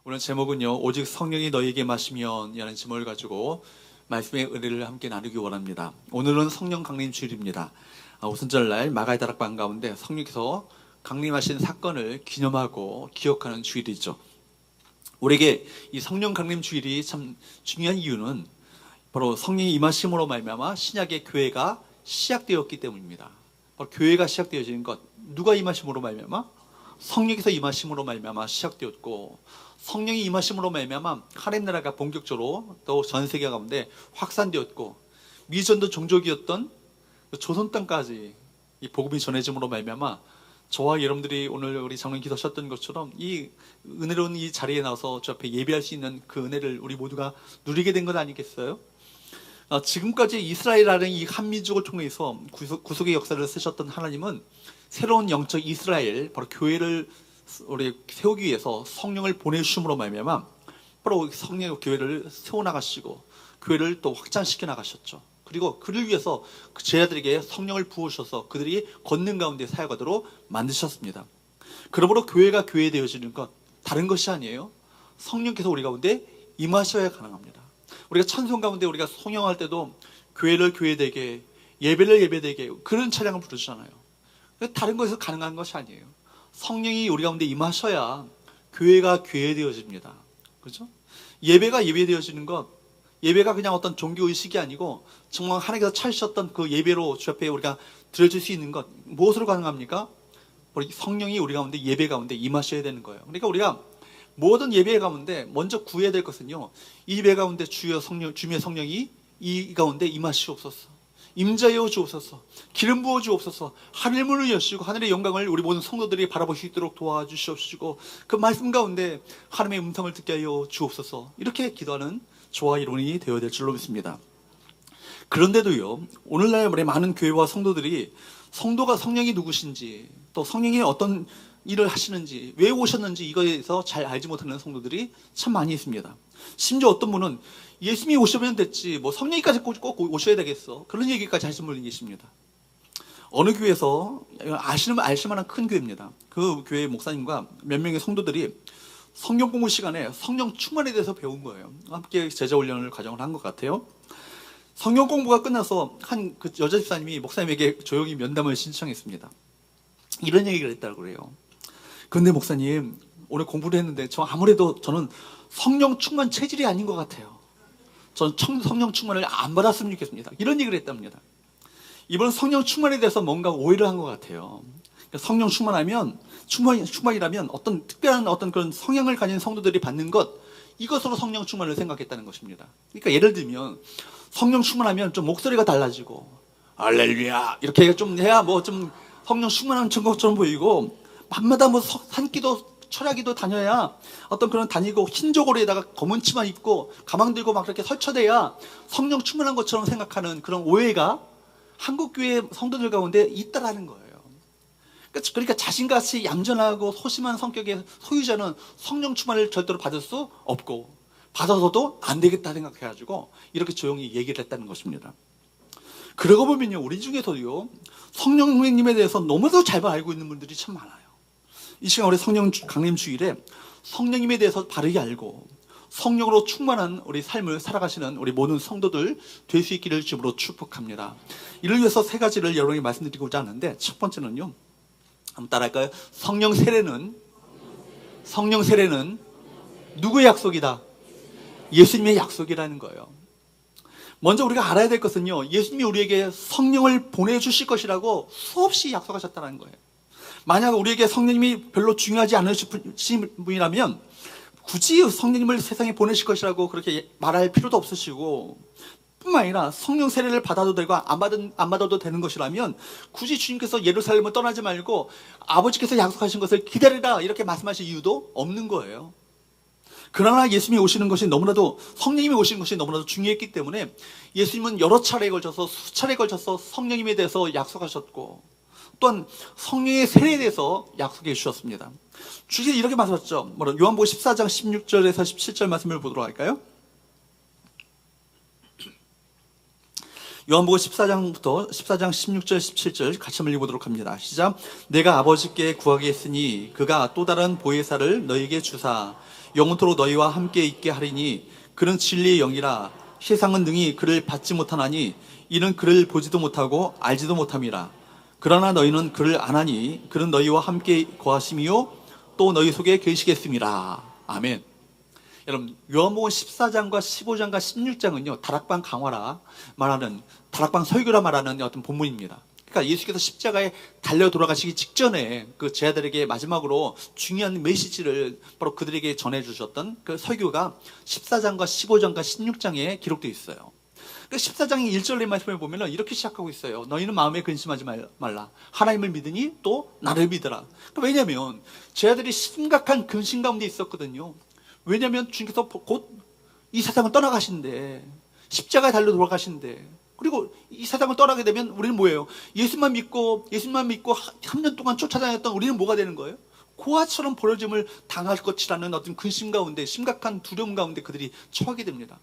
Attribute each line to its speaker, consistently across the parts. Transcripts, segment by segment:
Speaker 1: 오늘 제목은요, 오직 성령이 너희에게 마시면 이라는 제목을 가지고 말씀의 은혜를 함께 나누기 원합니다. 오늘은 성령 강림 주일입니다. 오순절날 마가의 다락방 가운데 성령께서 강림하신 사건을 기념하고 기억하는 주일이죠. 우리에게 이 성령 강림 주일이 참 중요한 이유는 바로 성령이 임하심으로 말미암아 신약의 교회가 시작되었기 때문입니다. 바로 교회가 시작되어지는 것, 누가 임하심으로 말미암아? 성령께서 임하심으로 말미암아 시작되었고, 성령이 임하심으로 말미암아 하나님 나라가 본격적으로 또 전 세계 가운데 확산되었고, 미전도 종족이었던 조선 땅까지 이 복음이 전해짐으로 말미암아 저와 여러분들이 오늘 우리 장로님 기도하셨던 것처럼 이 은혜로운 이 자리에 나와서 저 앞에 예배할 수 있는 그 은혜를 우리 모두가 누리게 된 것 아니겠어요? 지금까지 이스라엘이라는 이 한민족을 통해서 구속의 역사를 쓰셨던 하나님은 새로운 영적 이스라엘, 바로 교회를 우리 세우기 위해서 성령을 보내주심으로 말미암아 바로 성령 교회를 세워나가시고 교회를 또 확장시켜 나가셨죠. 그리고 그를 위해서 그 제자들에게 성령을 부으셔서 그들이 걷는 가운데 사역하도록 만드셨습니다. 그러므로 교회가 교회 되어지는 것 다른 것이 아니에요. 성령께서 우리 가운데 임하셔야 가능합니다. 우리가 찬송 가운데 우리가 성령할 때도 교회를 교회되게, 예배를 예배되게 그런 찬양을 부르잖아요. 다른 것에서 가능한 것이 아니에요. 성령이 우리 가운데 임하셔야 교회가 교회되어집니다. 그렇죠? 예배가 예배되어지는 것, 예배가 그냥 어떤 종교의식이 아니고 정말 하나님께서 찾으셨던 그 예배로 주 앞에 우리가 드려질 수 있는 것, 무엇으로 가능합니까? 성령이 우리 가운데 예배 가운데 임하셔야 되는 거예요. 그러니까 우리가 모든 예배 가운데 먼저 구해야 될 것은요, 이 예배 가운데 주의 성령이 이 가운데 임하시옵소서, 임자여 주옵소서, 기름 부어 주옵소서, 하늘 문을 여시고 하늘의 영광을 우리 모든 성도들이 바라볼 수 있도록 도와주시옵시고 그 말씀 가운데 하나님의 음성을 듣게 하여 주옵소서, 이렇게 기도하는 저와 여러분이 되어야 될 줄로 믿습니다. 그런데도요, 오늘날 많은 교회와 성도들이 성도가 성령이 누구신지, 또 성령이 어떤 일을 하시는지, 왜 오셨는지 이거에 대해서 잘 알지 못하는 성도들이 참 많이 있습니다. 심지어 어떤 분은 예수님이 오시면 됐지 뭐 성령이까지 꼭 오셔야 되겠어, 그런 얘기까지 하시는 분이 계십니다. 어느 교회에서 알실만한 큰 교회입니다. 그 교회 목사님과 몇 명의 성도들이 성경 공부 시간에 성령 충만에 대해서 배운 거예요. 함께 제자 훈련을 과정을 한 것 같아요. 성경 공부가 끝나서 한 그 여자 집사님이 목사님에게 조용히 면담을 신청했습니다. 이런 얘기를 했다고 그래요. 근데 목사님, 오늘 공부를 했는데 아무래도 저는 성령 충만 체질이 아닌 것 같아요. 저는 성령 충만을 안 받았으면 좋겠습니다. 이런 얘기를 했답니다. 이번 성령 충만에 대해서 뭔가 오해를 한 것 같아요. 성령 충만이라면 어떤 특별한 어떤 그런 성향을 가진 성도들이 받는 것, 이것으로 성령 충만을 생각했다는 것입니다. 그러니까 예를 들면 성령 충만하면 좀 목소리가 달라지고 할렐루야 이렇게 좀 해야 뭐 좀 성령 충만한 것처럼 보이고, 밤마다 뭐 산기도 철야기도 다녀야 어떤 그런 다니고 흰저고리에다가 검은 치마 입고 가방 들고 막 그렇게 설쳐대야 성령 충만한 것처럼 생각하는 그런 오해가 한국교회 성도들 가운데 있다라는 거예요. 그러니까 자신같이 얌전하고 소심한 성격의 소유자는 성령 충만을 절대로 받을 수 없고, 받아서도 안 되겠다 생각해가지고 이렇게 조용히 얘기를 했다는 것입니다. 그러고 보면요, 우리 중에서도요, 성령님에 대해서 너무도 잘 알고 있는 분들이 참 많아요. 이 시간 우리 성령 강림 주일에 성령님에 대해서 바르게 알고 성령으로 충만한 우리 삶을 살아가시는 우리 모든 성도들 될 수 있기를 주님으로 축복합니다. 이를 위해서 세 가지를 여러분에게 말씀드리고자 하는데, 첫 번째는요, 한번 따라할까요? 성령 세례는 누구의 약속이다? 예수님의 약속이라는 거예요. 먼저 우리가 알아야 될 것은요, 예수님이 우리에게 성령을 보내주실 것이라고 수없이 약속하셨다는 거예요. 만약 우리에게 성령님이 별로 중요하지 않으신 분이라면 굳이 성령님을 세상에 보내실 것이라고 그렇게 말할 필요도 없으시고, 뿐만 아니라 성령 세례를 받아도 되고 안 받아도 되는 것이라면 굳이 주님께서 예루살렘을 떠나지 말고 아버지께서 약속하신 것을 기다리라 이렇게 말씀하실 이유도 없는 거예요. 그러나 예수님이 오시는 것이 너무나도, 성령님이 오시는 것이 너무나도 중요했기 때문에 예수님은 여러 차례에 걸쳐서, 수차례에 걸쳐서 성령님에 대해서 약속하셨고, 또한 성령의 세례에 대해서 약속해 주셨습니다. 주께서 이렇게 말씀하셨죠. 요한복음 14장 16절에서 17절 말씀을 보도록 할까요? 요한복음 14장 16절 17절 같이 한번 읽어보도록 합니다. 시작. 내가 아버지께 구하겠으니 그가 또 다른 보혜사를 너희에게 주사 영원토록 너희와 함께 있게 하리니 그는 진리의 영이라. 세상은 능히 그를 받지 못하나니 이는 그를 보지도 못하고 알지도 못함이라. 그러나 너희는 그를 아나니 그는 너희와 함께 거하심이요 또 너희 속에 계시겠습니다. 아멘. 여러분, 요한복음 14장과 15장과 16장은요 다락방 강화라 말하는, 다락방 설교라 말하는 어떤 본문입니다. 그러니까 예수께서 십자가에 달려 돌아가시기 직전에 그 제자들에게 마지막으로 중요한 메시지를 바로 그들에게 전해주셨던 그 설교가 14장과 15장과 16장에 기록되어 있어요. 그 14장 1절의 말씀을 보면 이렇게 시작하고 있어요. 너희는 마음에 근심하지 말라. 하나님을 믿으니 또 나를 믿으라. 왜냐하면 제자들이 심각한 근심 가운데 있었거든요. 왜냐하면 주님께서 곧 이 세상을 떠나가신대. 십자가에 달려 돌아가신대. 그리고 이 세상을 떠나게 되면 우리는 뭐예요? 예수만 믿고 3년 동안 쫓아다녔던 우리는 뭐가 되는 거예요? 고아처럼 버려짐을 당할 것이라는 어떤 근심 가운데, 심각한 두려움 가운데 그들이 처하게 됩니다.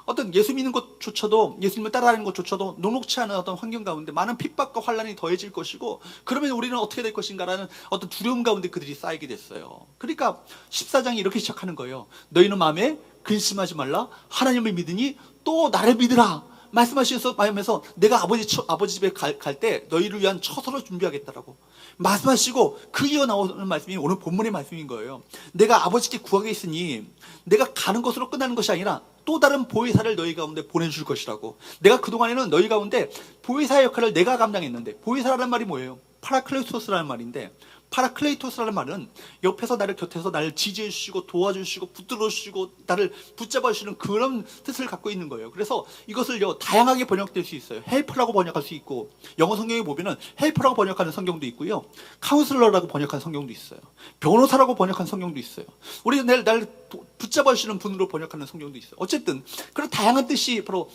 Speaker 1: 어떤 예수 믿는 것조차도, 예수님을 따라하는 것조차도 녹록치 않은 어떤 환경 가운데 많은 핍박과 환란이 더해질 것이고, 그러면 우리는 어떻게 될 것인가라는 어떤 두려움 가운데 그들이 쌓이게 됐어요. 그러니까 14장이 이렇게 시작하는 거예요. 너희는 마음에 근심하지 말라. 하나님을 믿으니 또 나를 믿으라. 말씀하시면서 내가 아버지 집에 갈 때 너희를 위한 처소를 준비하겠다라고 말씀하시고, 그 이어 나오는 말씀이 오늘 본문의 말씀인 거예요. 내가 아버지께 구하게 있으니 내가 가는 것으로 끝나는 것이 아니라 또 다른 보혜사를 너희 가운데 보내줄 것이라고. 내가 그동안에는 너희 가운데 보혜사의 역할을 내가 감당했는데, 보혜사라는 말이 뭐예요? 파라클레토스라는 말인데, 파라클레이토스라는 말은 옆에서 나를, 곁에서 나를 지지해 주시고 도와주시고 붙들어 주시고 나를 붙잡아 주시는 그런 뜻을 갖고 있는 거예요. 그래서 이것을요 다양하게 번역될 수 있어요. 헬퍼라고 번역할 수 있고, 영어 성경에 보면은 헬퍼라고 번역하는 성경도 있고요, 카운슬러라고 번역하는 성경도 있어요, 변호사라고 번역하는 성경도 있어요, 우리 나를 붙잡아 주시는 분으로 번역하는 성경도 있어요. 어쨌든 그런 다양한 뜻이 바로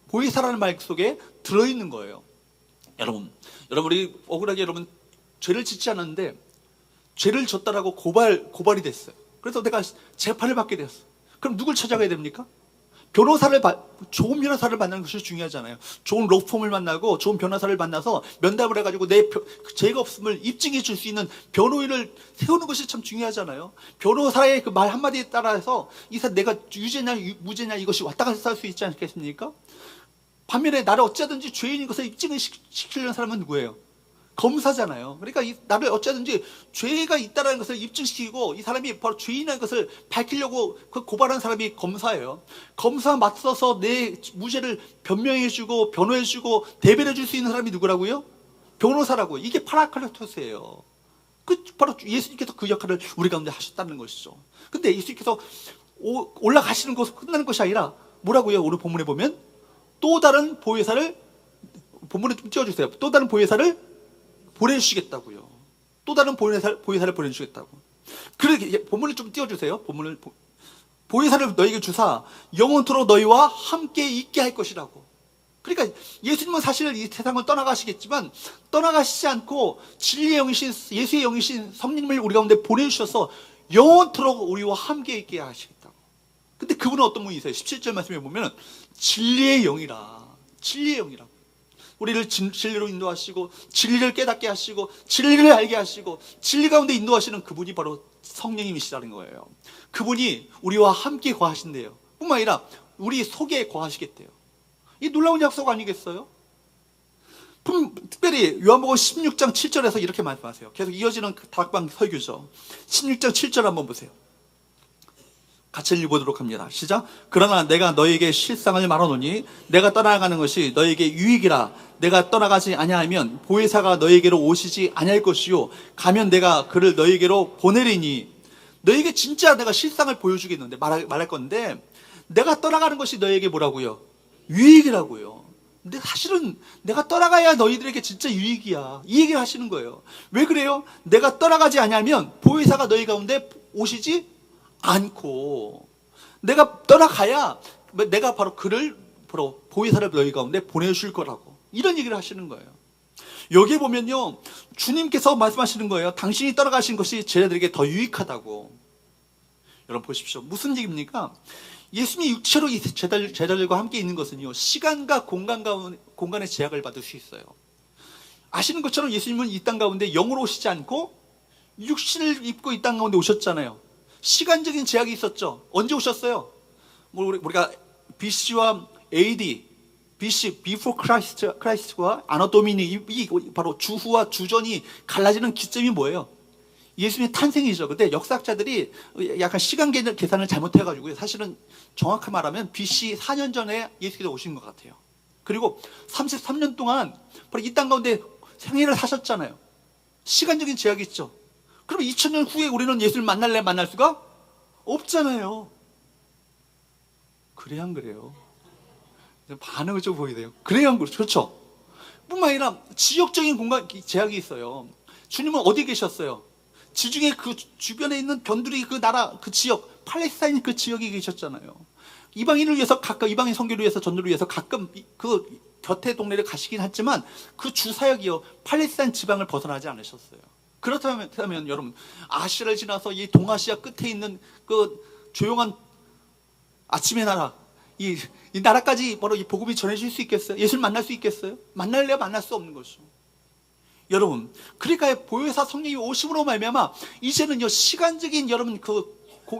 Speaker 1: 보혜사라는 말 속에 들어있는 거예요. 여러분 우리 억울하게 죄를 짓지 않았는데 죄를 졌다라고 고발이 됐어요. 그래서 내가 재판을 받게 되었어. 그럼 누굴 찾아가야 됩니까? 좋은 변호사를 만나는 것이 중요하잖아요. 좋은 로펌을 만나고 좋은 변호사를 만나서 면담을 해가지고 내 죄가 없음을 입증해 줄 수 있는 변호인을 세우는 것이 참 중요하잖아요. 변호사의 그 말 한마디에 따라서 내가 유죄냐 무죄냐 이것이 왔다 갔다 할 수 있지 않겠습니까? 반면에 나를 어찌하든지 죄인인 것을 입증을 시키려는 사람은 누구예요? 검사잖아요. 그러니까 나를 어찌하든지 죄가 있다는 것을 입증시키고 이 사람이 바로 죄인이라는 것을 밝히려고 고발하는 사람이 검사예요. 검사 맞서서 내 무죄를 변명해주고 변호해주고 대변해줄 수 있는 사람이 누구라고요? 변호사라고. 이게 파라클레토스예요. 바로 예수님께서 그 역할을 우리 가운데 하셨다는 것이죠. 근데 예수님께서 올라가시는 것으로 끝나는 것이 아니라 뭐라고요? 오늘 본문에 보면 또 다른 보혜사를, 본문에 좀 띄워주세요. 또 다른 보혜사를 보내주시겠다고요. 또 다른 보혜사를 보내주시겠다고. 그렇게 본문을 좀 띄워주세요. 보혜사를 너희에게 주사 영원토록 너희와 함께 있게 할 것이라고. 그러니까 예수님은 사실 이 세상을 떠나가시겠지만 떠나가시지 않고 진리의 영이신, 예수의 영이신 성령님을 우리 가운데 보내주셔서 영원토록 우리와 함께 있게 하시겠다고. 근데 그분은 어떤 분이세요? 17절 말씀에 보면 진리의 영이라. 우리를 진리로 인도하시고 진리를 깨닫게 하시고 진리를 알게 하시고 진리 가운데 인도하시는 그분이 바로 성령님이시라는 거예요. 그분이 우리와 함께 거하신대요. 뿐만 아니라 우리 속에 거하시겠대요. 이 놀라운 약속 아니겠어요? 특별히 요한복음 16장 7절에서 이렇게 말씀하세요. 계속 이어지는 다락방 설교죠. 16장 7절 한번 보세요. 같이 읽어보도록 합니다. 시작. 그러나 내가 너에게 실상을 말하노니 내가 떠나가는 것이 너에게 유익이라. 내가 떠나가지 아니하면 보혜사가 너에게로 오시지 아니할 것이요 가면 내가 그를 너에게로 보내리니. 너에게 진짜 내가 실상을 보여주겠는데 말할 건데, 내가 떠나가는 것이 너에게 뭐라고요? 유익이라고요. 근데 사실은 내가 떠나가야 너희들에게 진짜 유익이야. 이 얘기를 하시는 거예요. 왜 그래요? 내가 떠나가지 아니하면 보혜사가 너희 가운데 오시지 않고, 내가 떠나가야 내가 바로 보혜사를 너희 가운데 보내줄 거라고, 이런 얘기를 하시는 거예요. 여기에 보면요 주님께서 말씀하시는 거예요. 당신이 떠나가신 것이 제자들에게 더 유익하다고. 여러분 보십시오. 무슨 얘기입니까? 예수님이 육체로 이 제자들과 함께 있는 것은요 시간과 공간의 제약을 받을 수 있어요. 아시는 것처럼 예수님은 이 땅 가운데 영으로 오시지 않고 육신을 입고 이 땅 가운데 오셨잖아요. 시간적인 제약이 있었죠. 언제 오셨어요? 우리가 BC와 AD, BC, Before Christ와 아노 도미니, 이 바로 주후와 주전이 갈라지는 기점이 뭐예요? 예수님의 탄생이죠. 근데 역사학자들이 약간 시간 계산을 잘못해가지고 사실은 정확히 말하면 BC 4년 전에 예수께서 오신 것 같아요. 그리고 33년 동안 바로 이 땅 가운데 생애를 사셨잖아요. 시간적인 제약이 있죠. 그럼 2000년 후에 우리는 예수를 만날래 만날 수가 없잖아요. 그래야 안 그래요? 반응을 좀 보여야 돼요. 그래야 안 그렇죠. 그렇죠? 뿐만 아니라 지역적인 공간 제약이 있어요. 주님은 어디에 계셨어요? 지중해 그 주변에 있는 변두리 그 나라 그 지역 팔레스타인 그 지역에 계셨잖아요. 이방인을 위해서 가끔 이방인 선교를 위해서 전도를 위해서 가끔 그 곁에 동네를 가시긴 했지만 그 주사역이요 팔레스타인 지방을 벗어나지 않으셨어요. 그렇다면 여러분 아시아를 지나서 이 동아시아 끝에 있는 그 조용한 아침의 나라 이 나라까지 바로 이 복음이 전해질 수 있겠어요? 예수를 만날 수 있겠어요? 만날래야 만날 수 없는 것이죠. 여러분, 그러니까 보혜사 성령이 오심으로 말미암아 이제는요 시간적인 여러분 그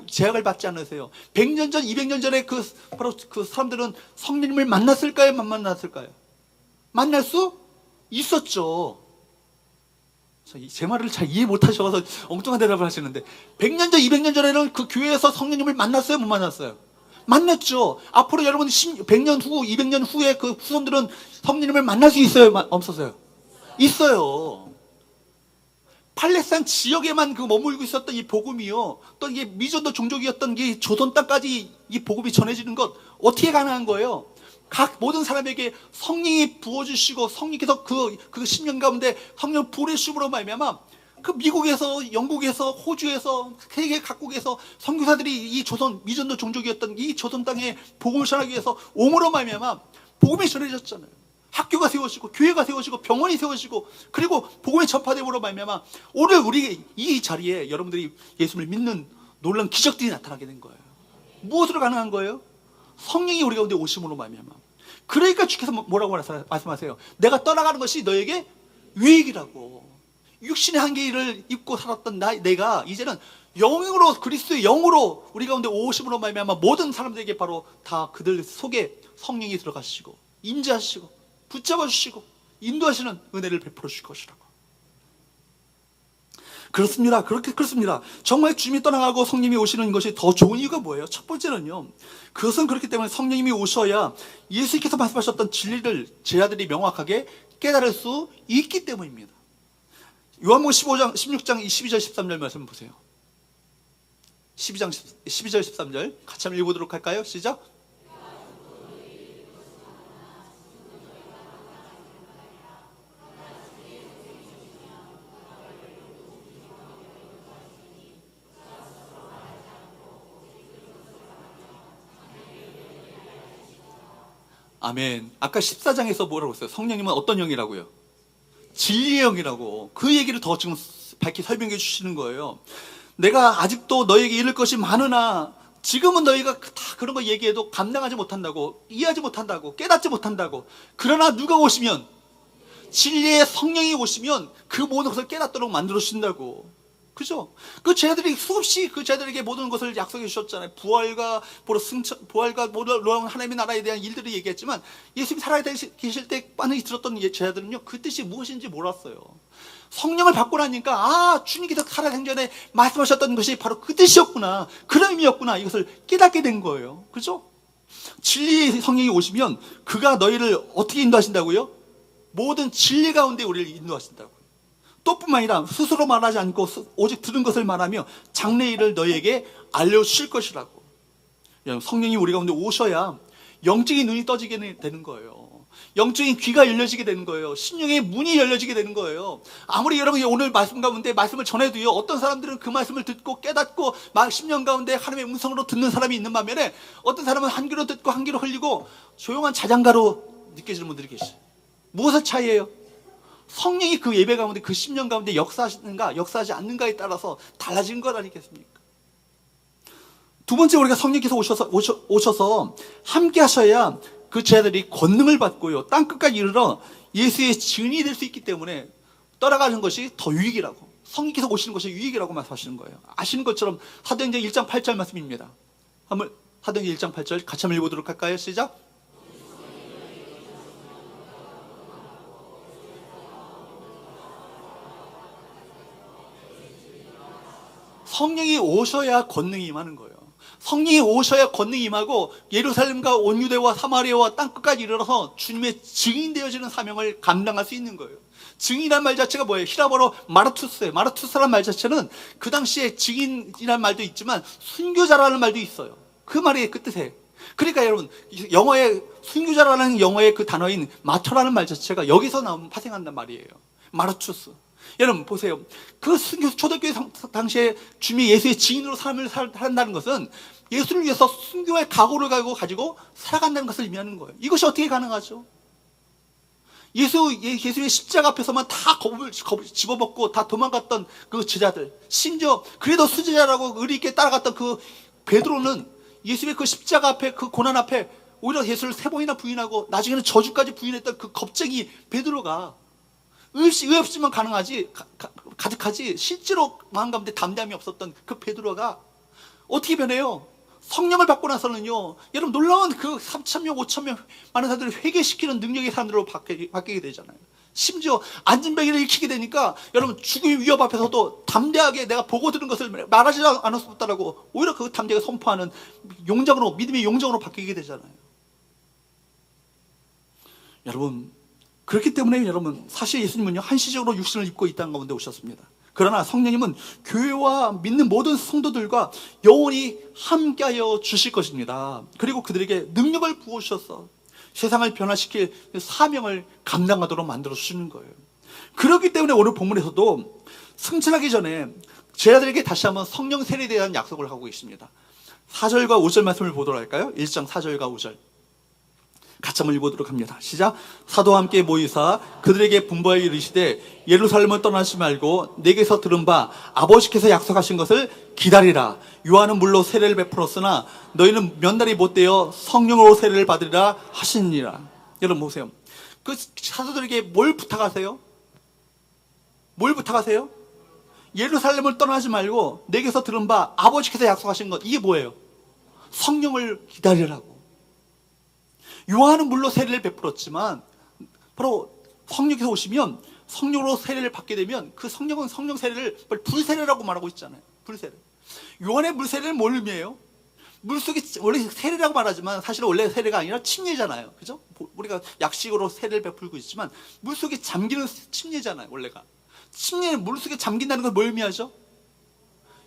Speaker 1: 제약을 받지 않으세요. 100년 전, 200년 전에 바로 그 사람들은 성령님을 만났을까요? 안 만났을까요? 만날 수 있었죠. 제 말을 잘 이해 못 하셔서 엉뚱한 대답을 하시는데 100년 전, 200년 전에는 그 교회에서 성령님을 만났어요? 못 만났어요? 만났죠. 앞으로 여러분 100년 후, 200년 후에 그 후손들은 성령님을 만날 수 있어요? 없었어요? 있어요. 팔레스타인 지역에만 그 머물고 있었던 이 복음이요. 또 이게 미전도 종족이었던 이 조선 땅까지 이 복음이 전해지는 것 어떻게 가능한 거예요? 각 모든 사람에게 성령이 부어주시고 성령께서 그 10년 가운데 성령 부르심으로 말미암아 그 미국에서 영국에서 호주에서 세계 각국에서 선교사들이 이 조선 미전도 종족이었던 이 조선 땅에 복음을 전하기 위해서 옴으로 말미암아 복음이 전해졌잖아요. 학교가 세워지고 교회가 세워지고 병원이 세워지고 그리고 복음이 전파됨으로 말미암아 오늘 우리 이 자리에 여러분들이 예수를 믿는 놀라운 기적들이 나타나게 된 거예요. 무엇으로 가능한 거예요? 성령이 우리 가운데 오심으로 말미암아. 그러니까 주께서 뭐라고 말씀하세요? 내가 떠나가는 것이 너에게 유익이라고. 육신의 한계를 입고 살았던 내가 이제는 영으로 그리스도의 영으로 우리 가운데 오심으로 말미암아 모든 사람들에게 바로 다 그들 속에 성령이 들어가시고 임재하시고 붙잡아 주시고 인도하시는 은혜를 베풀어 주실 것이라고. 그렇습니다. 그렇습니다. 정말 주님이 떠나가고 성령님이 오시는 것이 더 좋은 이유가 뭐예요? 첫 번째는요. 그것은 그렇기 때문에 성령님이 오셔야 예수께서 말씀하셨던 진리를 제 아들이 명확하게 깨달을 수 있기 때문입니다. 요한복음 16장 12절 13절 말씀 보세요. 12절 13절 같이 한번 읽어보도록 할까요? 시작. 아멘. 아까 14장에서 뭐라고 했어요? 성령님은 어떤 영이라고요? 진리의 영이라고. 그 얘기를 더 지금 밝히 설명해 주시는 거예요. 내가 아직도 너에게 이를 것이 많으나 지금은 너희가 다 그런 거 얘기해도 감당하지 못한다고, 이해하지 못한다고, 깨닫지 못한다고. 그러나 누가 오시면, 진리의 성령이 오시면 그 모든 것을 깨닫도록 만들어 주신다고. 그죠? 그 제자들이 수없이 그 제자들에게 모든 것을 약속해 주셨잖아요. 부활과 놀라운 하나님의 나라에 대한 일들을 얘기했지만 예수님이 살아계실 때 많이 들었던 제자들은요 그 뜻이 무엇인지 몰랐어요. 성령을 받고 나니까 주님께서 살아생전에 말씀하셨던 것이 바로 그 뜻이었구나, 그런 의미였구나, 이것을 깨닫게 된 거예요. 그죠? 진리의 성령이 오시면 그가 너희를 어떻게 인도하신다고요? 모든 진리 가운데 우리를 인도하신다고. 또 뿐만 아니라 스스로 말하지 않고 오직 들은 것을 말하며 장래일을 너희에게 알려주실 것이라고. 성령이 우리 가운데 오셔야 영적인 눈이 떠지게 되는 거예요. 영적인 귀가 열려지게 되는 거예요. 심령의 문이 열려지게 되는 거예요. 아무리 여러분이 오늘 말씀 가운데 말씀을 전해도요, 어떤 사람들은 그 말씀을 듣고 깨닫고 10년 가운데 하나님의 음성으로 듣는 사람이 있는 반면에 어떤 사람은 한 귀로 듣고 한 귀로 흘리고 조용한 자장가로 느껴지는 분들이 계셔요. 무엇의 차이예요? 성령이 그 예배 가운데 그 10년 가운데 역사하시는가 역사하지 않는가에 따라서 달라진 것 아니겠습니까? 두 번째, 우리가 성령께서 오셔서 함께 하셔야 그 제자들이 권능을 받고요 땅끝까지 이르러 예수의 증인이 될 수 있기 때문에 떠나가는 것이 더 유익이라고. 성령께서 오시는 것이 유익이라고 말씀하시는 거예요. 아시는 것처럼 사도행전 1장 8절 말씀입니다. 한번 사도행전 1장 8절 같이 한번 읽어보도록 할까요? 시작. 성령이 오셔야 권능이 임하는 거예요. 성령이 오셔야 권능이 임하고 예루살렘과 온 유대와 사마리아와 땅끝까지 이르러서 주님의 증인 되어지는 사명을 감당할 수 있는 거예요. 증인이란 말 자체가 뭐예요? 히라보로 마르투스예요. 마르투스란 말 자체는 그 당시에 증인이란 말도 있지만 순교자라는 말도 있어요. 그 말이 그 뜻이에요. 그러니까 여러분, 영어의 순교자라는 영어의 그 단어인 마터라는 말 자체가 여기서 파생한단 말이에요. 마르투스. 여러분 보세요. 그 순교 초대교회 당시에 주님이 예수의 증인으로 삶을 산다는 것은 예수를 위해서 순교의 각오를 가지고 살아간다는 것을 의미하는 거예요. 이것이 어떻게 가능하죠? 예수의 십자가 앞에서만 다 겁을 집어먹고 다 도망갔던 그 제자들, 심지어 그래도 수제자라고 의리 있게 따라갔던 그 베드로는 예수의 그 십자가 앞에, 그 고난 앞에 오히려 예수를 3번이나 부인하고 나중에는 저주까지 부인했던 그 겁쟁이 베드로가 의 없이만 가득하지 실제로 마음 가운데 담대함이 없었던 그 베드로가 어떻게 변해요? 성령을 받고 나서는요, 여러분 놀라운 그 3,000명, 5,000명 많은 사람들을 회개시키는 능력의 사람들로 바뀌게 되잖아요. 심지어 안진뱅이를 일으키게 되니까 여러분 죽음의 위협 앞에서도 담대하게 내가 보고 들은 것을 말하지 않을 수 없다라고 오히려 그 담대하게 선포하는 용정으로, 믿음의 용정으로 바뀌게 되잖아요. 여러분 그렇기 때문에 여러분 사실 예수님은요 한시적으로 육신을 입고 이 땅 가운데 오셨습니다. 그러나 성령님은 교회와 믿는 모든 성도들과 영원히 함께하여 주실 것입니다. 그리고 그들에게 능력을 부어주셔서 세상을 변화시킬 사명을 감당하도록 만들어 주시는 거예요. 그렇기 때문에 오늘 본문에서도 승천하기 전에 제자들에게 다시 한번 성령 세례에 대한 약속을 하고 있습니다. 4절과 5절 말씀을 보도록 할까요? 1장 4절과 5절 같이 한번 읽어보도록 합니다. 시작. 사도와 함께 모이사 그들에게 분부하여 이르시되 예루살렘을 떠나지 말고 내게서 들은 바 아버지께서 약속하신 것을 기다리라. 요한은 물로 세례를 베풀었으나 너희는 몇 날이 못되어 성령으로 세례를 받으리라 하시니라. 여러분 보세요. 그 사도들에게 뭘 부탁하세요? 뭘 부탁하세요? 예루살렘을 떠나지 말고 내게서 들은 바 아버지께서 약속하신 것, 이게 뭐예요? 성령을 기다리라고. 요한은 물로 세례를 베풀었지만 바로 성령께서 오시면 성령으로 세례를 받게 되면 그 성령은 성령 세례를 불세례라고 말하고 있잖아요. 불세례. 요한의 물세례는 뭘 의미해요? 물속에 원래 세례라고 말하지만 사실은 원래 세례가 아니라 침례잖아요. 그죠? 우리가 약식으로 세례를 베풀고 있지만 물속에 잠기는 침례잖아요. 원래가. 침례는 물속에 잠긴다는 걸 뭘 의미하죠?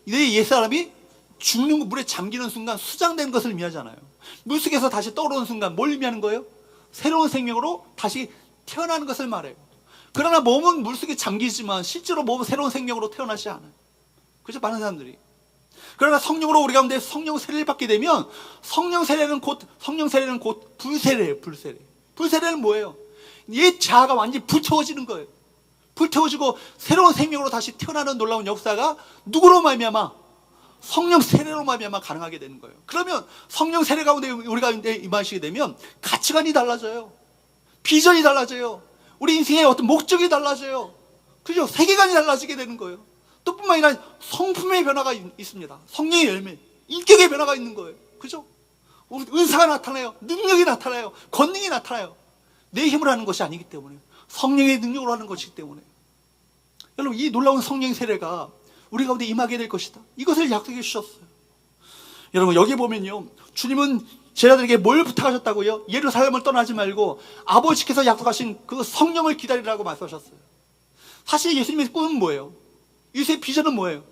Speaker 1: 내 옛사람이 죽는 물에 잠기는 순간 수장된 것을 의미하잖아요. 물속에서 다시 떠오르는 순간 뭘 의미하는 거예요? 새로운 생명으로 다시 태어나는 것을 말해요. 그러나 몸은 물속에 잠기지만 실제로 몸은 새로운 생명으로 태어나지 않아요. 그죠? 많은 사람들이. 그러나 성령으로 우리 가운데 성령 세례를 받게 되면 성령 세례는 곧 불세례예요. 불세례. 불세례는 뭐예요? 옛 자아가 완전히 불태워지는 거예요. 불태워지고 새로운 생명으로 다시 태어나는 놀라운 역사가 누구로 말미암아? 성령 세례로 말미암아 가능하게 되는 거예요. 그러면 성령 세례 가운데 우리 가운데 임하시게 되면 가치관이 달라져요. 비전이 달라져요. 우리 인생의 어떤 목적이 달라져요. 그죠? 세계관이 달라지게 되는 거예요. 또 뿐만 아니라 성품의 변화가 있습니다. 성령의 열매, 인격의 변화가 있는 거예요. 그죠? 은사가 나타나요. 능력이 나타나요. 권능이 나타나요. 내 힘으로 하는 것이 아니기 때문에 성령의 능력으로 하는 것이기 때문에 여러분 이 놀라운 성령 세례가 우리 가운데 임하게 될 것이다. 이것을 약속해 주셨어요. 여러분 여기 보면요, 주님은 제자들에게 뭘 부탁하셨다고요? 예루살렘을 떠나지 말고 아버지께서 약속하신 그 성령을 기다리라고 말씀하셨어요. 사실 예수님의 꿈은 뭐예요? 예수의 비전은 뭐예요?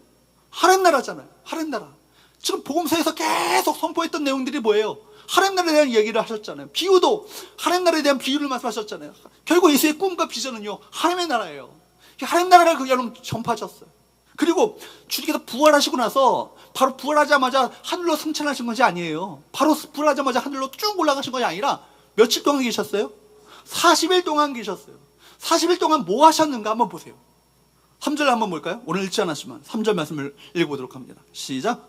Speaker 1: 하나님 나라잖아요. 하나님 나라. 지금 복음서에서 계속 선포했던 내용들이 뭐예요? 하나님 나라에 대한 이야기를 하셨잖아요. 비유도 하나님 나라에 대한 비유를 말씀하셨잖아요. 결국 예수의 꿈과 비전은요, 하나님의 나라예요. 하나님 나라를 그 여러분 전파하셨어요. 그리고 주님께서 부활하시고 나서 바로 부활하자마자 하늘로 승천하신 것이 아니에요. 바로 부활하자마자 하늘로 쭉 올라가신 것이 아니라 며칠 동안 계셨어요? 40일 동안 계셨어요. 40일 동안 뭐 하셨는가 한번 보세요. 3절 한번 볼까요? 오늘 읽지 않았지만 3절 말씀을 읽어보도록 합니다. 시작.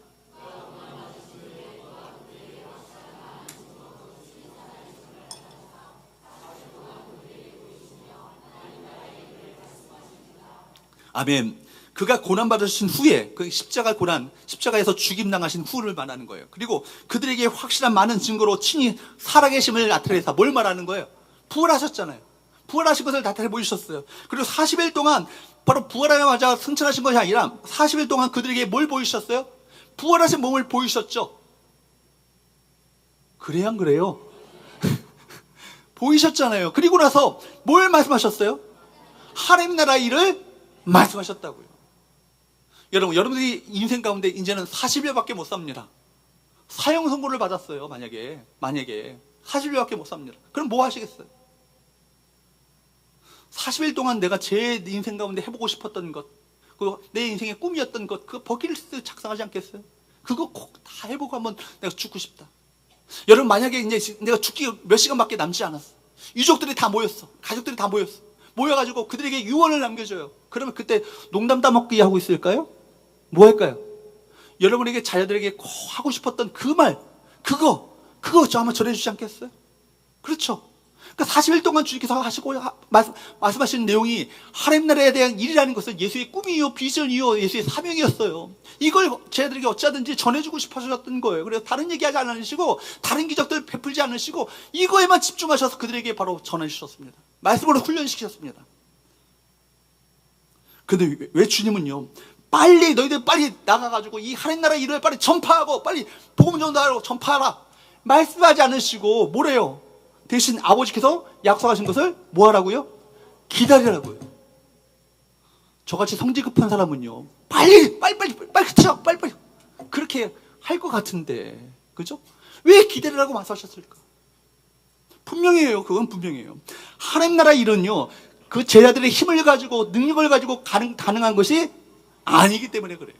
Speaker 1: 아멘. 그가 고난받으신 후에, 그 십자가 고난, 십자가에서 죽임당하신 후를 말하는 거예요. 그리고 그들에게 확실한 많은 증거로 친히 살아계심을 나타내서 뭘 말하는 거예요? 부활하셨잖아요. 부활하신 것을 나타내 보이셨어요. 그리고 40일 동안 바로 부활하자마자 승천하신 것이 아니라 40일 동안 그들에게 뭘 보이셨어요? 부활하신 몸을 보이셨죠. 그래요, 안 그래요? 보이셨잖아요. 그리고 나서 뭘 말씀하셨어요? 하나님 나라 일을 말씀하셨다고요. 여러분, 여러분들이 인생 가운데 이제는 40일밖에 못 삽니다. 사형 선고를 받았어요. 만약에 40일밖에 못 삽니다. 그럼 뭐 하시겠어요? 40일 동안 내가 제 인생 가운데 해보고 싶었던 것, 그리고 내 인생의 꿈이었던 것, 그거 버킷리스트 작성하지 않겠어요? 그거 꼭 다 해보고 한번 내가 죽고 싶다. 여러분, 만약에 이제 내가 죽기 몇 시간밖에 남지 않았어. 유족들이 다 모였어. 가족들이 다 모였어. 모여가지고 그들에게 유언을 남겨줘요. 그러면 그때 농담 따먹기 하고 있을까요? 뭐 할까요? 여러분에게 자녀들에게 꼭 하고 싶었던 그 말, 그거 저 한번 전해주지 않겠어요? 그렇죠. 그러니까 40일 동안 주님께서 하시고 말씀하시는 내용이 하나님 나라에 대한 일이라는 것은 예수의 꿈이요, 비전이요, 예수의 사명이었어요. 이걸 제자들에게 어찌하든지 전해주고 싶으셨던 거예요. 그래서 다른 얘기하지 않으시고 다른 기적들 베풀지 않으시고 이거에만 집중하셔서 그들에게 바로 전해주셨습니다. 말씀으로 훈련시키셨습니다. 근데 왜 주님은요, 빨리 너희들 빨리 나가가지고 이 하나님 나라 일을 빨리 전파하고 빨리 복음 전도하고 전파하라 말씀하지 않으시고 뭐래요? 대신 아버지께서 약속하신 것을 뭐 하라고요? 기다리라고요. 저같이 성질 급한 사람은요, 빨리 그렇게 할 것 같은데, 그죠? 왜 기다리라고 말씀하셨을까? 분명해요. 그건 분명해요. 하나님 나라 일은요, 그 제자들의 힘을 가지고 능력을 가지고 가능한 것이 아니기 때문에 그래요.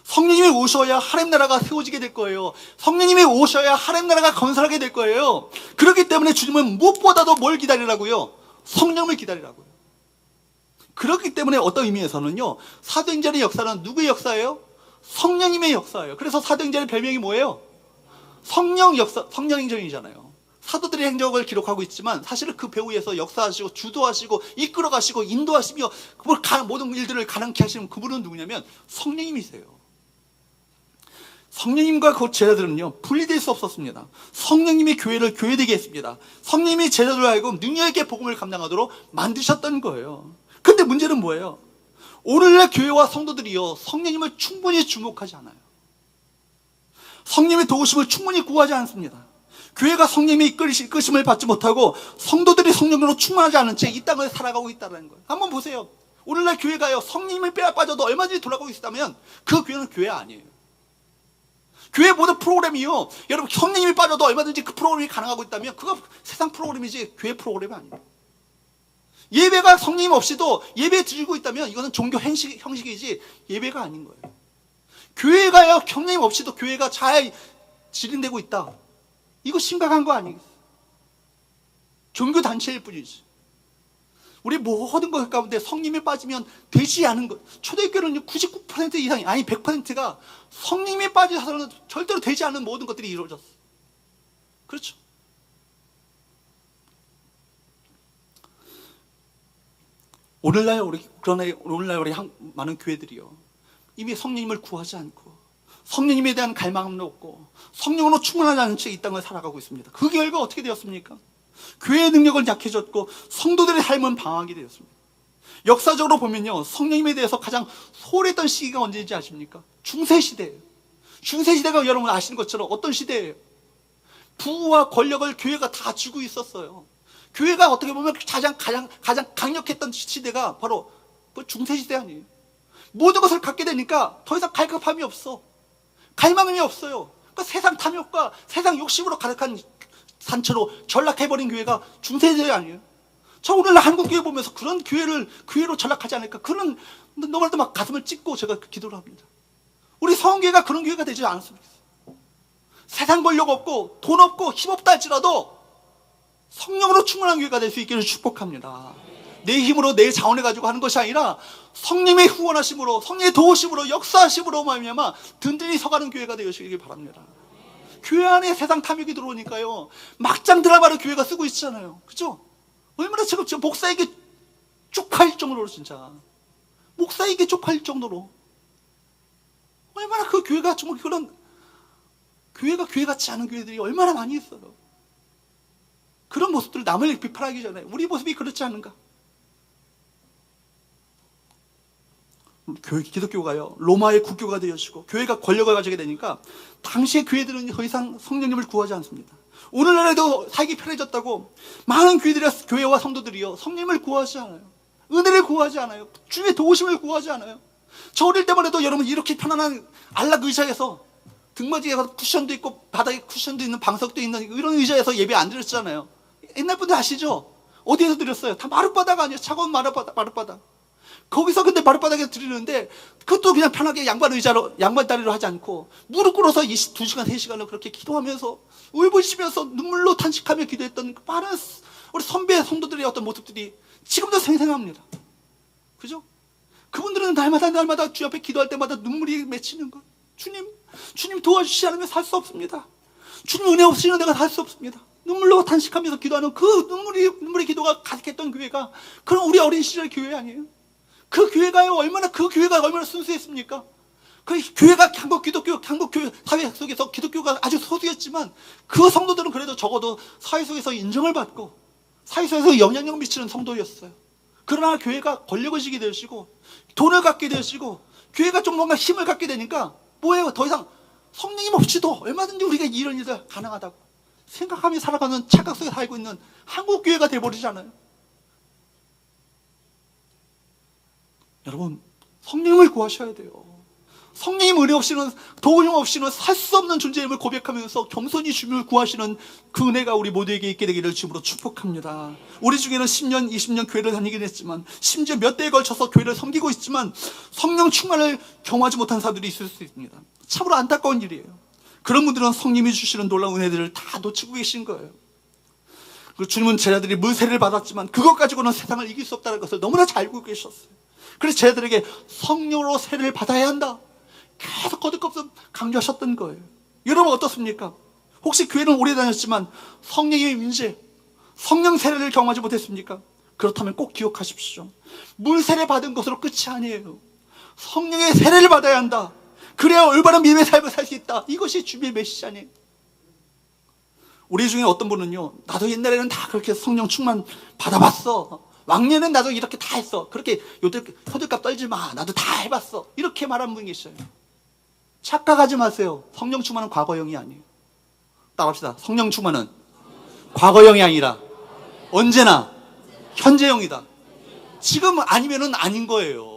Speaker 1: 성령님이 오셔야 하나님 나라가 세워지게 될 거예요. 성령님이 오셔야 하나님 나라가 건설하게 될 거예요. 그렇기 때문에 주님은 무엇보다도 뭘 기다리라고요? 성령을 기다리라고요. 그렇기 때문에 어떤 의미에서는요, 사도행전의 역사는 누구의 역사예요? 성령님의 역사예요. 그래서 사도행전의 별명이 뭐예요? 성령행전이잖아요. 사도들의 행적을 기록하고 있지만 사실은 그 배후에서 역사하시고 주도하시고 이끌어가시고 인도하시며 모든 일들을 가능케 하시는 그분은 누구냐면 성령님이세요. 성령님과 그 제자들은요, 분리될 수 없었습니다. 성령님이 교회를 교회되게 했습니다. 성령님이 제자들을 하여금 능력 있게 복음을 감당하도록 만드셨던 거예요. 근데 문제는 뭐예요? 오늘날 교회와 성도들이요, 성령님을 충분히 주목하지 않아요. 성령님의 도우심을 충분히 구하지 않습니다. 교회가 성령님의 이끄심을 받지 못하고 성도들이 성령으로 충만하지 않은 채 이 땅을 살아가고 있다는 거예요. 한번 보세요. 오늘날 교회가요, 성령님을 빼앗 빠져도 얼마든지 돌아가고 있다면 그 교회는 교회 아니에요. 교회 모든 프로그램이요, 여러분 성령님이 빠져도 얼마든지 그 프로그램이 가능하고 있다면 그거 세상 프로그램이지 교회 프로그램이 아니에요. 예배가 성령님 없이도 예배 드리고 있다면 이거는 종교 형식이지 예배가 아닌 거예요. 교회가요, 성령님 없이도 교회가 잘 진행되고 있다, 이거 심각한 거 아니겠어요? 종교 단체일 뿐이지. 우리 모든 것 가운데 성령이 빠지면 되지 않은 것, 초대교회는 99% 이상이, 아니 100%가 성령이 빠져서는 절대로 되지 않은 모든 것들이 이루어졌어. 그렇죠? 오늘날 우리 많은 교회들이요, 이미 성령님을 구하지 않고 성령님에 대한 갈망도 없고 성령으로 충만하지 않은 채 이 땅을 살아가고 있습니다. 그 결과 어떻게 되었습니까? 교회의 능력은 약해졌고 성도들의 삶은 방황하게 되었습니다. 역사적으로 보면요, 성령님에 대해서 가장 소홀했던 시기가 언제인지 아십니까? 중세시대예요. 중세시대가 여러분 아시는 것처럼 어떤 시대예요? 부와 권력을 교회가 다 쥐고 있었어요. 교회가 어떻게 보면 가장 강력했던 시대가 바로 그 중세시대 아니에요. 모든 것을 갖게 되니까 더 이상 갈급함이 없어. 갈망이 없어요. 그러니까 세상 탐욕과 세상 욕심으로 가득한 산처로 전락해버린 교회가 중세시대 아니에요. 저 오늘날 한국 교회 보면서 그런 교회로 전락하지 않을까, 그런 너무나도 막 가슴을 찢고 제가 기도를 합니다. 우리 성교회가 그런 교회가 되지 않았으면 좋겠어요. 세상 권력 없고 돈 없고 힘 없다 할지라도 성령으로 충만한 교회가 될 수 있기를 축복합니다. 내 힘으로 내 자원을 가지고 하는 것이 아니라 성령의 후원하심으로, 성령의 도우심으로, 역사하심으로 말미암아 든든히 서가는 교회가 되시길 바랍니다. 교회 안에 세상 탐욕이 들어오니까요, 막장 드라마를 교회가 쓰고 있잖아요. 그죠? 얼마나 지금 목사에게 쪽팔릴 정도로 진짜 목사에게 쪽팔릴 정도로. 얼마나 그 교회가 정말 그런 교회가 교회 같지 않은 교회들이 얼마나 많이 있어요. 그런 모습들을 남을 비판하기 전에 우리 모습이 그렇지 않은가? 기독교가요, 로마의 국교가 되어지고 교회가 권력을 가지게 되니까 당시의 교회들은 더 이상 성령님을 구하지 않습니다. 오늘날에도 살기 편해졌다고 많은 교회와 성도들이요, 성령님을 구하지 않아요. 은혜를 구하지 않아요. 주의 도우심을 구하지 않아요. 저 어릴 때만 해도 여러분 이렇게 편안한 안락 의자에서 등받이에 쿠션도 있고 바닥에 쿠션도 있는 방석도 있는 이런 의자에서 예배 안 드렸잖아요. 옛날 분들 아시죠? 어디에서 드렸어요? 다 마룻바닥 아니에요. 차가운 마룻바닥. 거기서 근데 마룻바닥에 드리는데 그것도 그냥 편하게 양반 의자로, 양반 다리로 하지 않고 무릎 꿇어서 2시간, 3시간을 그렇게 기도하면서 울부짖으면서 눈물로 탄식하며 기도했던 많은 우리 선배 성도들의 어떤 모습들이 지금도 생생합니다. 그죠? 그분들은 날마다 주 앞에 기도할 때마다 눈물이 맺히는 것. 주님 도와주시지 않으면 살 수 없습니다. 주님 은혜 없이는 내가 살 수 없습니다. 눈물로 탄식하면서 기도하는 그 눈물의 기도가 가득했던 교회가 그런 우리 어린 시절 교회 아니에요? 그 교회가 얼마나 순수했습니까? 그 교회가 한국 교회 사회 속에서 기독교가 아주 소수였지만 그 성도들은 그래도 적어도 사회 속에서 인정을 받고 사회 속에서 영향력 미치는 성도였어요. 그러나 교회가 권력을 지게 되시고 돈을 갖게 되시고 교회가 좀 뭔가 힘을 갖게 되니까 뭐예요? 더 이상 성령님 없이도 얼마든지 우리가 이런 일들 가능하다고 생각하며 살아가는 착각 속에 살고 있는 한국 교회가 되어버리잖아요. 여러분, 성령님을 구하셔야 돼요. 성령님 은혜 없이는, 도움 없이는 살 수 없는 존재임을 고백하면서 겸손히 주님을 구하시는 그 은혜가 우리 모두에게 있게 되기를 주님으로 축복합니다. 우리 중에는 10년, 20년 교회를 다니긴 했지만, 심지어 몇 대에 걸쳐서 교회를 섬기고 있지만 성령 충만을 경험하지 못한 사람들이 있을 수 있습니다. 참으로 안타까운 일이에요. 그런 분들은 성령님이 주시는 놀라운 은혜들을 다 놓치고 계신 거예요. 그리고 주님은 제자들이 물세례를 받았지만 그것 가지고는 세상을 이길 수 없다는 것을 너무나 잘 알고 계셨어요. 그래서 제자들에게 성령으로 세례를 받아야 한다, 계속 거듭거듭 강조하셨던 거예요. 여러분 어떻습니까? 혹시 교회는 오래 다녔지만 성령의 임재, 성령 세례를 경험하지 못했습니까? 그렇다면 꼭 기억하십시오. 물 세례 받은 것으로 끝이 아니에요. 성령의 세례를 받아야 한다. 그래야 올바른 믿음의 삶을 살 수 있다. 이것이 주님의 메시지 아니에요. 우리 중에 어떤 분은요, 나도 옛날에는 다 그렇게 성령 충만 받아봤어. 왕년엔 나도 이렇게 다 했어. 그렇게 호들갑 떨지 마. 나도 다 해봤어. 이렇게 말하는 분이 있어요. 착각하지 마세요. 성령 충만은 과거형이 아니에요. 따라합시다. 성령 충만은 과거형이 아니라 언제나 현재형이다. 지금 아니면은 아닌 거예요.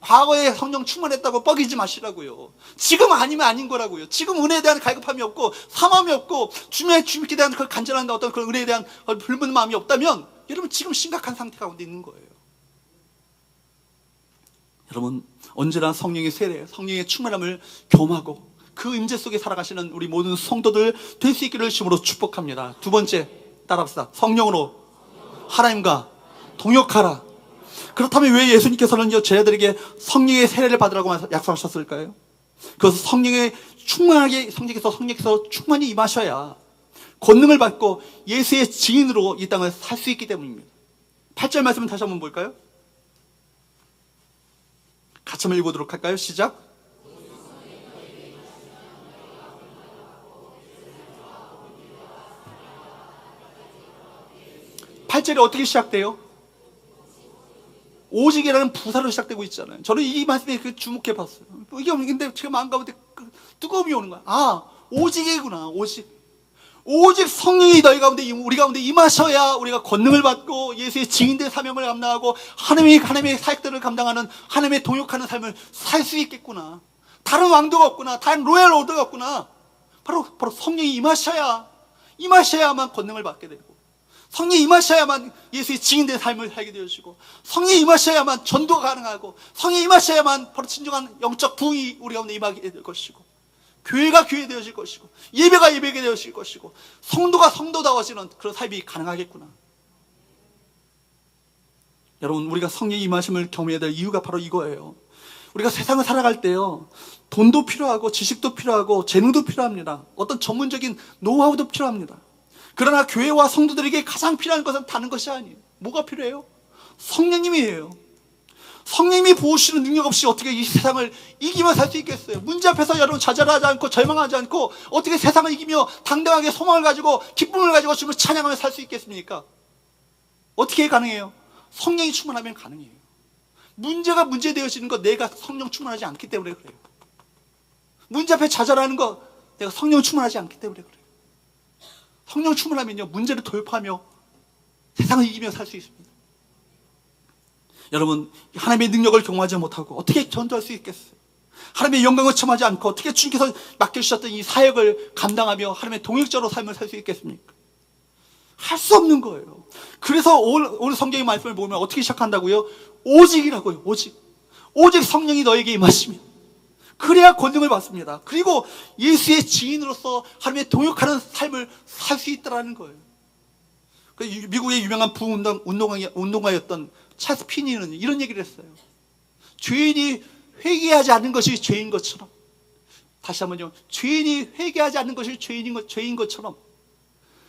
Speaker 1: 과거에 성령 충만했다고 뻐기지 마시라고요. 지금 아니면 아닌 거라고요. 지금 은혜에 대한 갈급함이 없고 사모함이 없고 주님께 대한 그 간절한 어떤 그런 은혜에 대한 불붙는 마음이 없다면 여러분 지금 심각한 상태 가운데 있는 거예요. 여러분 언제나 성령의 세례, 성령의 충만함을 경험하고 그 임재 속에 살아가시는 우리 모든 성도들 될 수 있기를 주님으로 축복합니다. 두 번째, 따라합시다. 성령으로 하나님과 동역하라. 그렇다면 왜 예수님께서는 제자들에게 성령의 세례를 받으라고 약속하셨을까요? 그것은 성령께서 충만히 임하셔야 권능을 받고 예수의 증인으로 이 땅을 살 수 있기 때문입니다. 8절 말씀을 다시 한번 볼까요? 같이 한번 읽어보도록 할까요? 시작. 8절이 어떻게 시작돼요? 오직이라는 부사로 시작되고 있잖아요. 저는 이 말씀에 주목해 봤어요. 이게 근데 제가 마음 가운데 뜨거움이 오는 거야. 아, 오직이구나. 오직 성령이 너희 가운데, 우리 가운데 임하셔야 우리가 권능을 받고 예수의 증인된 사명을 감당하고 하나님의 사역들을 감당하는, 하나님의 동역하는 삶을 살 수 있겠구나. 다른 왕도가 없구나. 다른 로얄 오더가 없구나. 바로 성령이 임하셔야만 권능을 받게 되고, 성령이 임하셔야만 예수의 증인된 삶을 살게 되어지고, 성령이 임하셔야만 전도가 가능하고, 성령이 임하셔야만 바로 진정한 영적 부흥이 우리 가운데 임하게 될 것이고, 교회가 교회 되어질 것이고, 예배가 예배가 되어질 것이고, 성도가 성도다워지는 그런 삶이 가능하겠구나. 여러분, 우리가 성령의 임하심을 경험해야 될 이유가 바로 이거예요. 우리가 세상을 살아갈 때요, 돈도 필요하고 지식도 필요하고 재능도 필요합니다. 어떤 전문적인 노하우도 필요합니다. 그러나 교회와 성도들에게 가장 필요한 것은 다른 것이 아니에요. 뭐가 필요해요? 성령님이에요. 성령님이 부으시는 능력 없이 어떻게 이 세상을 이기며 살 수 있겠어요? 문제 앞에서 여러분 좌절하지 않고 절망하지 않고 어떻게 세상을 이기며 당당하게 소망을 가지고 기쁨을 가지고 주님을 찬양하며 살 수 있겠습니까? 어떻게 가능해요? 성령이 충만하면 가능해요. 문제가 문제되어지는 거 내가 성령 충만하지 않기 때문에 그래요. 문제 앞에 좌절하는 거 내가 성령 충만하지 않기 때문에 그래요. 성령 충만하면요 문제를 돌파하며 세상을 이기며 살 수 있습니다. 여러분, 하나님의 능력을 경험하지 못하고 어떻게 전도할 수 있겠어요? 하나님의 영광을 체험하지 않고 어떻게 주님께서 맡겨주셨던 이 사역을 감당하며 하나님의 동역자로 삶을 살 수 있겠습니까? 할 수 없는 거예요. 그래서 오늘 성경의 말씀을 보면 어떻게 시작한다고요? 오직이라고요. 오직 성령이 너에게 임하시면 그래야 권능을 받습니다. 그리고 예수의 지인으로서 하나님의 동역하는 삶을 살 수 있다는 거예요. 미국의 유명한 부운동가였던 찰스 피니는 이런 얘기를 했어요. 죄인이 회개하지 않는 것이 죄인 것처럼, 다시 한번요, 죄인이 회개하지 않는 것이 죄인 것처럼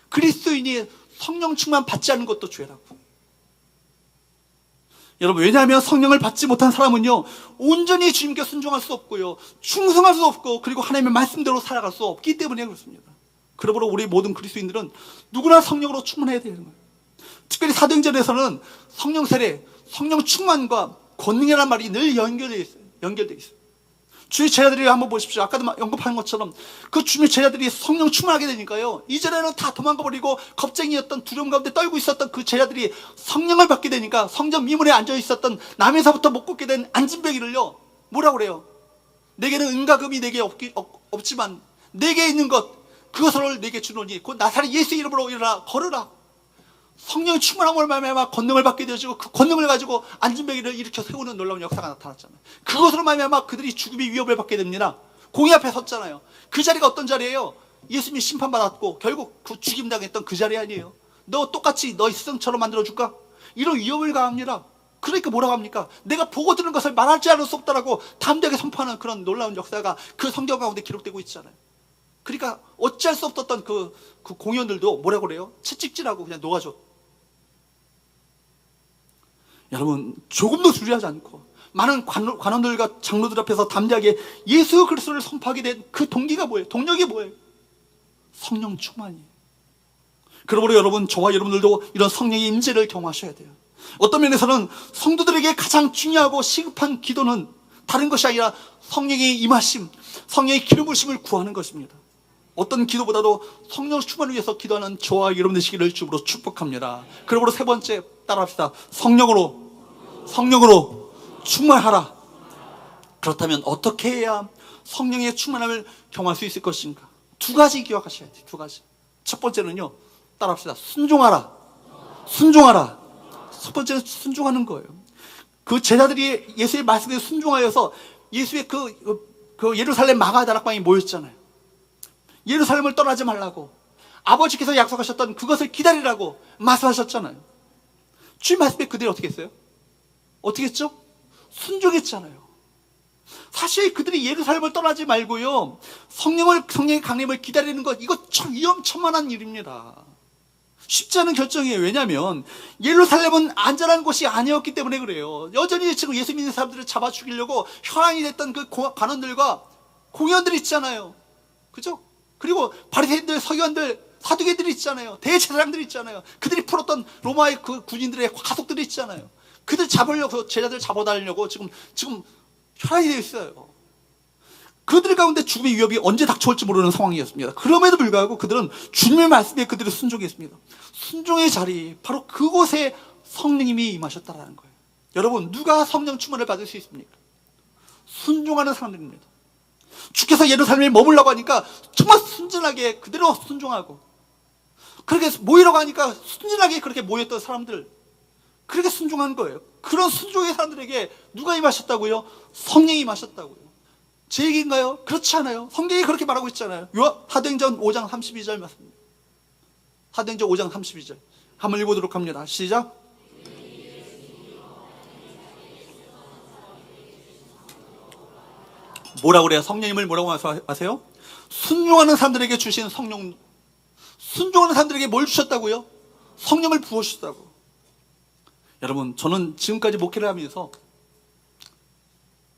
Speaker 1: 그리스도인이 성령 충만 받지 않는 것도 죄라고. 여러분, 왜냐하면 성령을 받지 못한 사람은요 온전히 주님께 순종할 수 없고요 충성할 수 없고 그리고 하나님의 말씀대로 살아갈 수 없기 때문에 그렇습니다. 그러므로 우리 모든 그리스도인들은 누구나 성령으로 충만해야 되는 거예요. 특별히 사도행전에서는 성령 세례, 성령 충만과 권능이라는 말이 늘 연결되어 있어요. 주의 제자들이 한번 보십시오. 아까도 언급한 것처럼 그 주의 제자들이 성령 충만하게 되니까요 이전에는 다 도망가버리고 겁쟁이였던 두려움 가운데 떨고 있었던 그 제자들이 성령을 받게 되니까 성전 미문에 앉아 있었던 남에서부터 못 걷게 된 안진뱅이를요 뭐라고 그래요? 내게는 은과 금이 내게 없지만 내게 있는 것 그것을 내게 주노니 곧 나사렛 예수 이름으로 일어나 걸으라. 성령이 충만함으로 말미암아 권능을 받게 되어지고 그 권능을 가지고 안진뱅이를 일으켜 세우는 놀라운 역사가 나타났잖아요. 그것으로 말미암아 그들이 죽음의 위협을 받게 됩니다. 공의 앞에 섰잖아요. 그 자리가 어떤 자리예요? 예수님이 심판받았고 결국 그 죽임당했던 그 자리 아니에요. 너 똑같이 너희 스승처럼 만들어줄까? 이런 위협을 가합니다. 그러니까 뭐라고 합니까? 내가 보고 들은 것을 말하지 않을 수 없다라고 담대하게 선포하는 그런 놀라운 역사가 그 성경 가운데 기록되고 있잖아요. 그러니까 어찌할 수 없었던 그 공연들도 뭐라고 그래요? 채찍질하고 그냥 놓아줘. 여러분, 조금도 두려워하지 않고 많은 관원들과 장로들 앞에서 담대하게 예수 그리스도를 선포하게 된 그 동기가 뭐예요? 동력이 뭐예요? 성령 충만이에요. 그러므로 여러분, 저와 여러분들도 이런 성령의 임재를 경험하셔야 돼요. 어떤 면에서는 성도들에게 가장 중요하고 시급한 기도는 다른 것이 아니라 성령의 임하심, 성령의 기름 부으심을 구하는 것입니다. 어떤 기도보다도 성령 충만을 위해서 기도하는 저와 여러분 되시기를 주로 축복합니다. 그러므로 세 번째 따라합시다. 성령으로 충만하라. 그렇다면 어떻게 해야 성령의 충만함을 경험할 수 있을 것인가? 두 가지 기억하셔야 돼요. 두 가지. 첫 번째는요, 따라합시다. 순종하라. 첫 번째는 순종하는 거예요. 그 제자들이 예수의 말씀에 순종하여서 예수의 그 예루살렘 마가다락방에 모였잖아요. 예루살렘을 떠나지 말라고 아버지께서 약속하셨던 그것을 기다리라고 말씀하셨잖아요. 주님 말씀에 그들이 어떻게 했어요? 어떻게 했죠? 순종했잖아요. 사실 그들이 예루살렘을 떠나지 말고요 성령의 강림을 기다리는 것, 이거 참 위험천만한 일입니다. 쉽지 않은 결정이에요. 왜냐하면 예루살렘은 안전한 곳이 아니었기 때문에 그래요. 여전히 지금 예수 믿는 사람들을 잡아 죽이려고 혈안이 됐던 그 관원들과 공연들 있잖아요. 그죠? 그리고 바리새인들, 서기관들, 사두개들이 있잖아요. 대제사장들이 있잖아요. 그들이 풀었던 로마의 그 군인들의 가속들이 있잖아요. 그들 잡으려고, 제자들 잡아달라고 지금 혈안이 되어 있어요. 그들 가운데 죽음의 위협이 언제 닥쳐올지 모르는 상황이었습니다. 그럼에도 불구하고 그들은 주님의 말씀에 그들을 순종했습니다. 순종의 자리, 바로 그곳에 성령님이 임하셨다는 거예요. 여러분, 누가 성령 충만을 받을 수 있습니까? 순종하는 사람들입니다. 주께서 예루살렘에 머물라고 하니까 정말 순진하게 그대로 순종하고, 그렇게 모이라고 하니까 순진하게 그렇게 모였던 사람들, 그렇게 순종한 거예요. 그런 순종의 사람들에게 누가 임하셨다고요? 성령이 임하셨다고요. 제 얘기인가요? 그렇지 않아요. 성경이 그렇게 말하고 있잖아요. 사도행전 5장 32절 맞습니다. 사도행전 5장 32절 한번 읽어보도록 합니다. 시작. 뭐라고 그래요? 성령님을 뭐라고 하세요? 순종하는 사람들에게 주신 성령. 순종하는 사람들에게 뭘 주셨다고요? 성령을 부어주셨다고. 여러분, 저는 지금까지 목회를 하면서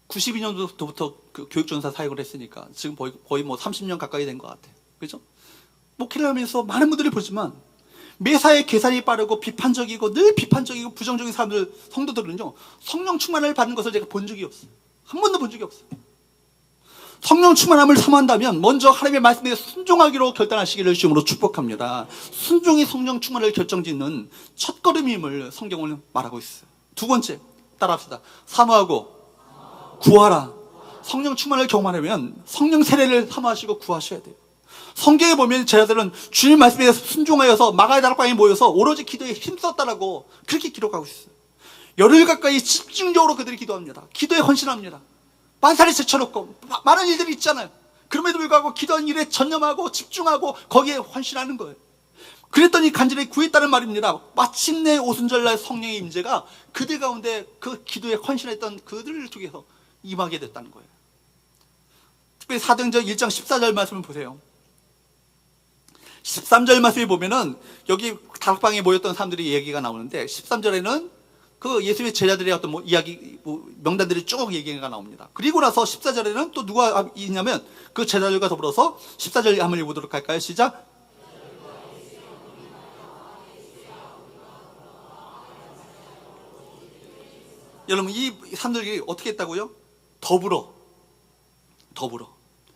Speaker 1: 92년도부터 그 교육전사 사역을 했으니까 지금 거의 뭐 30년 가까이 된 것 같아요. 그죠? 목회를 하면서 많은 분들이 보지만 매사에 계산이 빠르고 비판적이고 늘 비판적이고 부정적인 사람들, 성도들은요, 성령 충만을 받는 것을 제가 본 적이 없어요. 한 번도 본 적이 없어요. 성령 충만함을 사모한다면 먼저 하나님의 말씀에 순종하기로 결단하시기를 주님으로 축복합니다. 순종이 성령 충만을 결정짓는 첫걸음임을 성경은 말하고 있어요. 두 번째, 따라합시다. 사모하고 구하라. 성령 충만을 경험하려면 성령 세례를 사모하시고 구하셔야 돼요. 성경에 보면 제자들은 주님 말씀에 순종하여서 마가의 다락방에 모여서 오로지 기도에 힘썼다라고 그렇게 기록하고 있어요. 열흘 가까이 집중적으로 그들이 기도합니다. 기도에 헌신합니다. 만사를 제쳐놓고 많은 일들이 있잖아요. 그럼에도 불구하고 기도하는 일에 전념하고 집중하고 거기에 헌신하는 거예요. 그랬더니 간절히 구했다는 말입니다. 마침내 오순절날 성령의 임재가 그들 가운데 그 기도에 헌신했던 그들을 통해서 임하게 됐다는 거예요. 특별히 사도행전 1장 14절 말씀을 보세요. 13절 말씀에 보면은 여기 다락방에 모였던 사람들이 얘기가 나오는데 13절에는 그 예수의 제자들의 어떤 뭐 이야기, 명단들이 쭉 얘기가 나옵니다. 그리고 나서 14절에는 또 누가 있냐면 그 제자들과 더불어서 14절 한번 읽어보도록 할까요? 시작. 여러분, 이 사람들이 어떻게 했다고요? 더불어.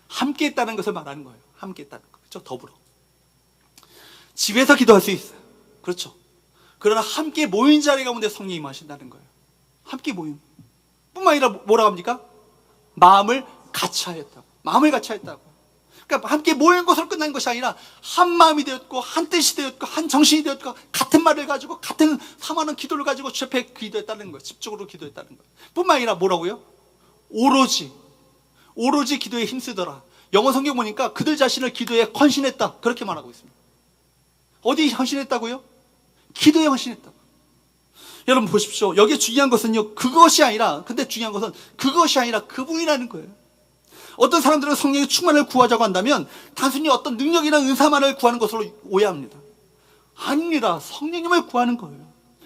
Speaker 1: 함께 했다는 것을 말하는 거예요. 함께 했다는 거. 그렇죠? 더불어. 집에서 기도할 수 있어요. 그렇죠. 그러나 함께 모인 자리 가운데 성령이 임하신다는 거예요. 함께 모임. 뿐만 아니라 뭐라고 합니까? 마음을 같이 하였다고. 마음을 같이 하였다고. 그러니까 함께 모인 것으로 끝난 것이 아니라 한 마음이 되었고 한 뜻이 되었고 한 정신이 되었고 같은 말을 가지고 같은 사모하는 기도를 가지고 주 앞에 기도했다는 거예요. 집중으로 기도했다는 거예요. 뿐만 아니라 뭐라고요? 오로지 기도에 힘쓰더라. 영어 성경 보니까 그들 자신을 기도에 헌신했다. 그렇게 말하고 있습니다. 어디에 헌신했다고요? 기도에 헌신했다고. 여러분 보십시오. 여기에 중요한 것은요, 그것이 아니라, 근데 중요한 것은 그것이 아니라 그분이라는 거예요. 어떤 사람들은 성령의 충만을 구하자고 한다면 단순히 어떤 능력이나 은사만을 구하는 것으로 오해합니다. 아닙니다. 성령님을 구하는 거예요.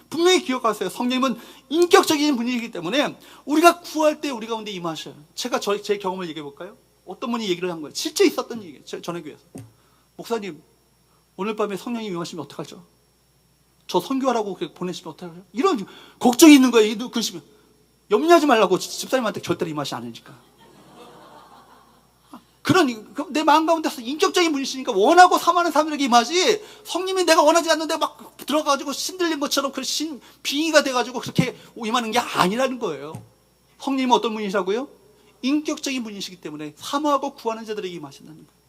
Speaker 1: 분명히 기억하세요. 성령님은 인격적인 분이기 때문에 우리가 구할 때 우리 가운데 임하셔요. 제가 제 경험을 얘기해 볼까요? 어떤 분이 얘기를 한 거예요. 실제 있었던 얘기예요. 전에 교회에서. 목사님, 오늘 밤에 성령이 임하시면 어떡하죠? 저 선교하라고 보내시면 어떡하죠? 이런 걱정이 있는 거예요. 그러시면 염려하지 말라고, 집사님한테 절대로 임하시 않으니까. 내 마음 가운데서 인격적인 분이시니까 원하고 사모하는 사람들에게 임하지, 성님이 내가 원하지 않는데 막 들어가가지고 신들린 것처럼 그 빙의가 돼가지고 그렇게 임하는 게 아니라는 거예요. 성님은 어떤 분이시라고요? 인격적인 분이시기 때문에 사모하고 구하는 자들에게 임하신다는 거예요.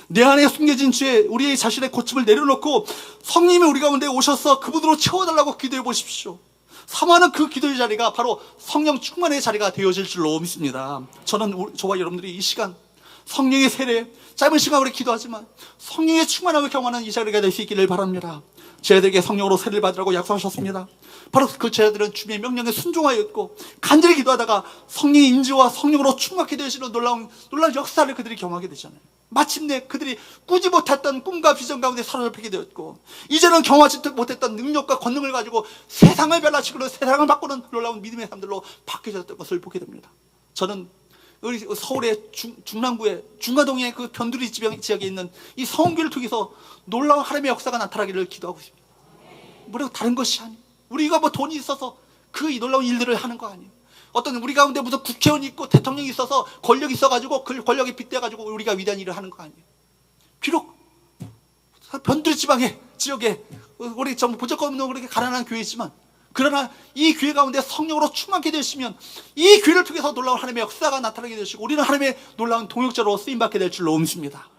Speaker 1: 내 안에 숨겨진 죄, 우리의 자신의 고침을 내려놓고 성님이 우리 가운데 오셔서 그분으로 채워달라고 기도해 보십시오. 사모하는 그 기도의 자리가 바로 성령 충만의 자리가 되어질 줄로 믿습니다. 저와 여러분들이 이 시간 성령의 세례, 짧은 시간 우리 기도하지만 성령의 충만함을 경험하는 이 자리가 될 수 있기를 바랍니다. 제자들에게 성령으로 세례를 받으라고 약속하셨습니다. 바로 그 제자들은 주님의 명령에 순종하였고 간절히 기도하다가 성령의 인지와 성령으로 충만하게 되시는 놀라운 역사를 그들이 경험하게 되잖아요. 마침내 그들이 꾸지 못했던 꿈과 비전 가운데 사로잡히게 되었고, 이제는 경험하지 못했던 능력과 권능을 가지고 세상을 변화시키고 세상을 바꾸는 놀라운 믿음의 사람들로 바뀌어졌던 것을 보게 됩니다. 저는 우리 서울의 중랑구의 중가동의 그 변두리 지역에 있는 이 성교를 통해서 놀라운 하나님의 역사가 나타나기를 기도하고 있습니다. 뭐라고 다른 것이 아니에요. 우리가 뭐 돈이 있어서 그 놀라운 일들을 하는 거 아니에요. 어떤 우리 가운데 무슨 국회의원이 있고 대통령이 있어서 권력이 있어가지고 그 권력에 빗대가지고 우리가 위대한 일을 하는 거 아니에요. 비록 변두리 지역에 우리 좀 보잘것없는 그렇게 가난한 교회이지만, 그러나 이 교회 가운데 성령으로 충만하게 되시면 이 교회를 통해서 놀라운 하나님의 역사가 나타나게 되시고 우리는 하나님의 놀라운 동역자로 쓰임받게 될 줄로 믿습니다.